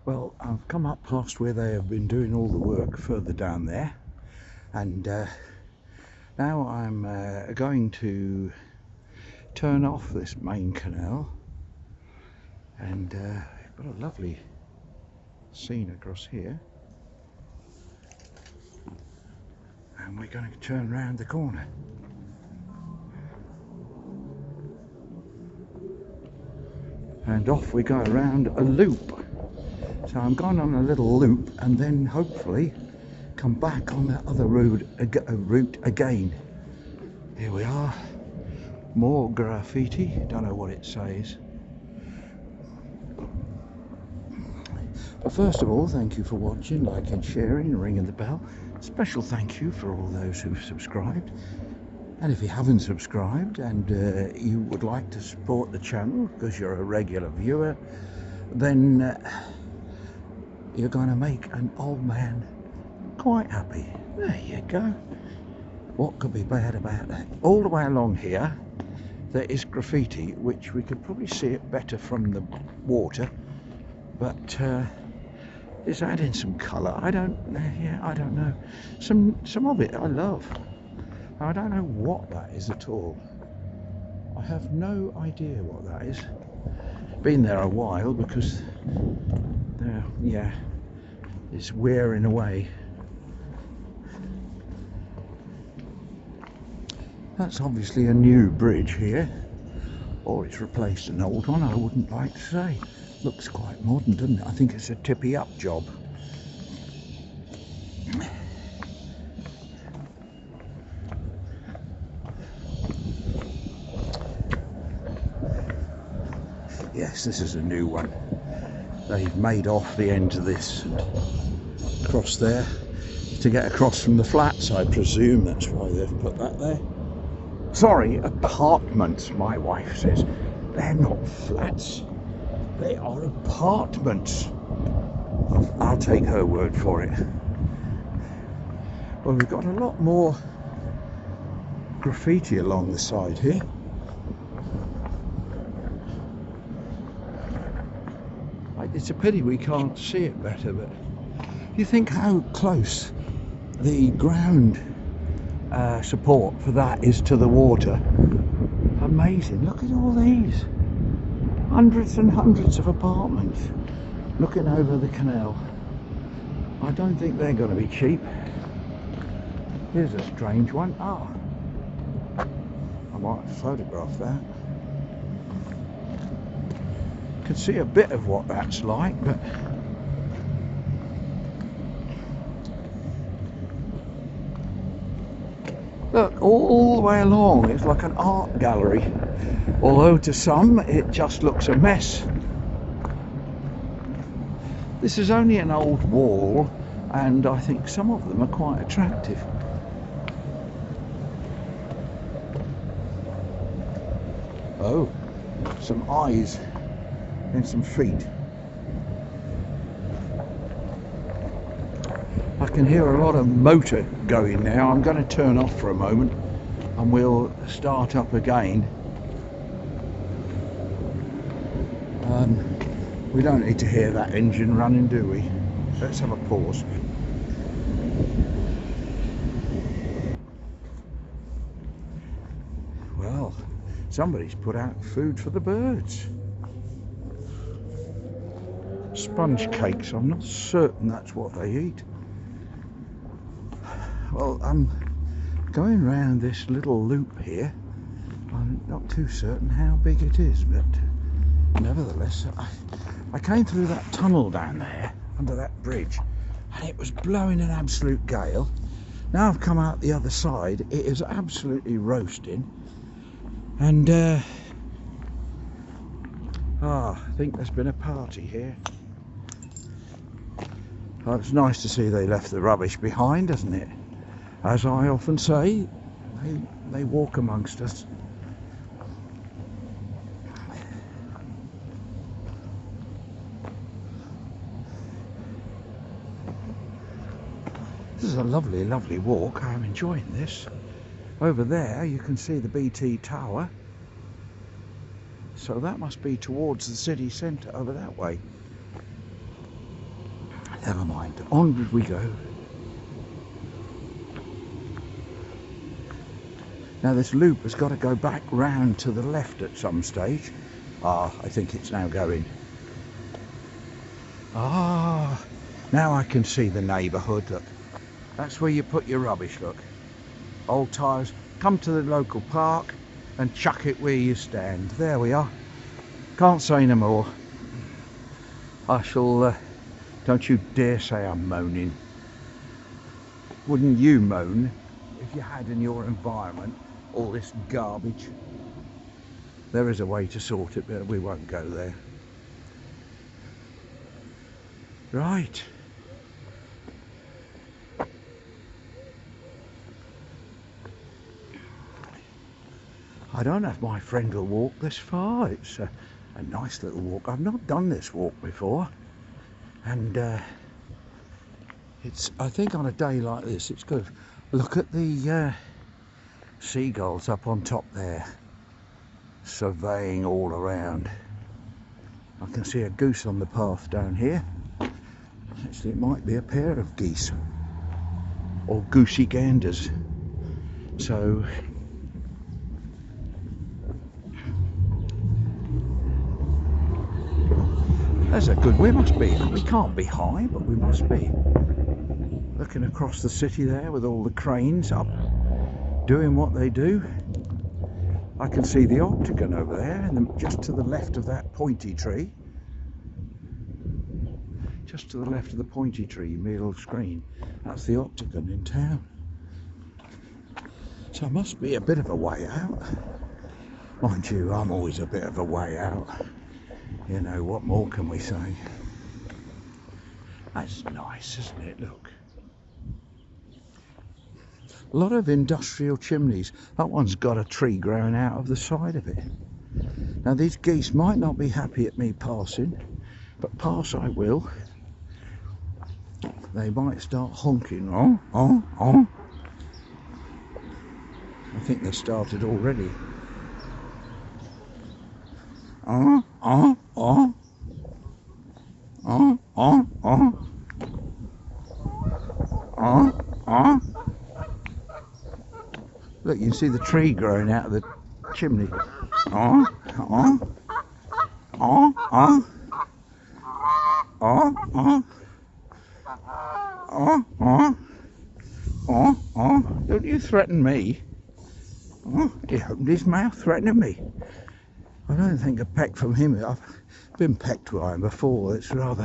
Well, I've come up past where they have been doing all the work further down there, and now I'm going to turn off this main canal, and got a lovely scene across here, and we're going to turn round the corner. And off we go around a loop. So I'm going on a little loop and then hopefully come back on that other route again. Here we are, more graffiti, don't know what it says. But first of all, thank you for watching, liking, sharing, and ringing the bell. Special thank you for all those who've subscribed. And if you haven't subscribed and you would like to support the channel because you're a regular viewer, then you're going to make an old man quite happy. There you go. What could be bad about that? All the way along here there is graffiti, which we could probably see it better from the water, but it's adding some colour. I don't know. Some of it I love. I don't know what that is at all. I have no idea what that is. Been there a while because yeah, it's wearing away. That's obviously a new bridge here, or it's replaced an old one, I wouldn't like to say. Looks quite modern, doesn't it? I think it's a tippy up job. Yes, this is a new one. They've made off the end of this across there to get across from the flats, I presume. That's why they've put that there. Sorry, apartments, my wife says. They're not flats, they are apartments. I'll take her word for it. Well, we've got a lot more graffiti along the side here. It's a pity we can't see it better, but you think how close the ground support for that is to the water. Amazing. Look at all these. Hundreds and hundreds of apartments looking over the canal. I don't think they're going to be cheap. Here's a strange one. Ah, I might photograph that. Can see a bit of what that's like, but look, all the way along it's like an art gallery, although to some it just looks a mess. This is only an old wall, and I think some of them are quite attractive. Oh, some eyes and some feet. I can hear a lot of motor going now. I'm going to turn off for a moment and we'll start up again. We don't need to hear that engine running, do we? Let's have a pause. Well, somebody's put out food for the birds. Sponge cakes, I'm not certain that's what they eat. Well, I'm going round this little loop here. I'm not too certain how big it is, but nevertheless, I came through that tunnel down there under that bridge and it was blowing an absolute gale. Now I've come out the other side, it is absolutely roasting, and I think there's been a party here. Well, it's nice to see they left the rubbish behind, isn't it? As I often say, they walk amongst us. This is a lovely, lovely walk. I'm enjoying this. Over there you can see the BT tower. So that must be towards the city centre over that way. Never mind, onward we go. Now this loop has got to go back round to the left at some stage. Ah, I think it's now going. Ah, now I can see the neighbourhood, look. That's where you put your rubbish, look. Old tyres, come to the local park and chuck it where you stand. There we are. Can't say no more. I shall, don't you dare say I'm moaning. Wouldn't you moan if you had in your environment all this garbage? There is a way to sort it, but we won't go there. Right. I don't know if my friend will walk this far. It's a nice little walk. I've not done this walk before, and it's, I think on a day like this it's good. Look at the seagulls up on top there, surveying all around. I can see a goose on the path down here. Actually, it might be a pair of geese or goosey ganders. So there's a good, we can't be high, but we must be. Looking across the city there with all the cranes up doing what they do. I can see the octagon over there, and just to the left of that pointy tree. Just to the left of the pointy tree, middle screen. That's the octagon in town. So it must be a bit of a way out. Mind you, I'm always a bit of a way out. You know, what more can we say? That's nice, isn't it? Look. A lot of industrial chimneys. That one's got a tree growing out of the side of it. Now these geese might not be happy at me passing, but pass I will. They might start honking. Oh, oh, oh. I think they started already. Oh, oh, oh. Oh, oh, oh. Oh, oh. Look, you can see the tree growing out of the chimney. Oh, oh. Oh, oh. Oh, oh. Oh, oh. Oh, oh. Don't you threaten me. Oh, he opened his mouth threatening me. I don't think a peck from him. I've been pecked by him before. It's rather